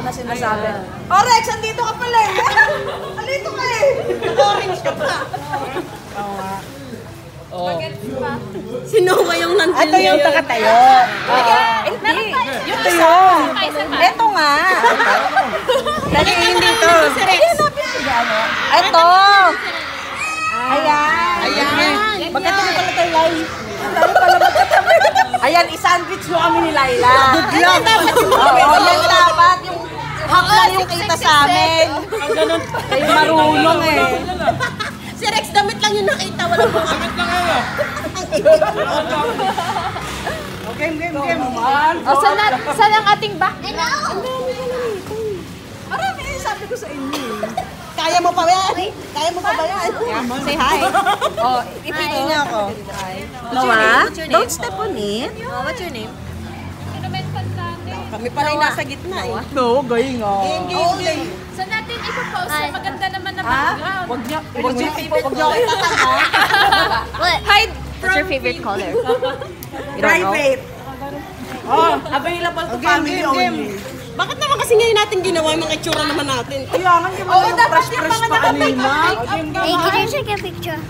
na sinasabi. Oh, Rex, andito ka pala eh. Andito ka eh. Orange ka pa. Sino ba yung nandun? Ito yung takatayo. Hindi. Ito yun. Ito nga. Dali, hindi ito. Ito. Ayan. Ayan. Magkatabi pala tayo, Lai. Dali pala magkatabi. Ayan, isandwich mo kami ni Laila. Ayan dapat yung Oo, yan dapat. Yung half lang yung kita sa amin. Kayo marunong eh. Si Rex, damit lang yung nakita. Walang mga damit lang yun. Game. O, saan ang ating background? Marami yung sabi ko sa inyo. Kaya mo pa yan? Kaya mo pa ba yan? Say hi. Oh, ipili niya ako. Noah, don't step on it. What's your name? Kami pala yung nasa gitna eh. No, gaying Game. Saan natin ipopost na maganda naman na background? Wag niyo itatanga. What? Hide. What's your favorite color? Private. Oh, available to family only. Bakit naman kasi ngayon natin ginawa yung mga itsura naman natin? Kaya nga, yung mga fresh pa kanina. Hey, can you take a picture?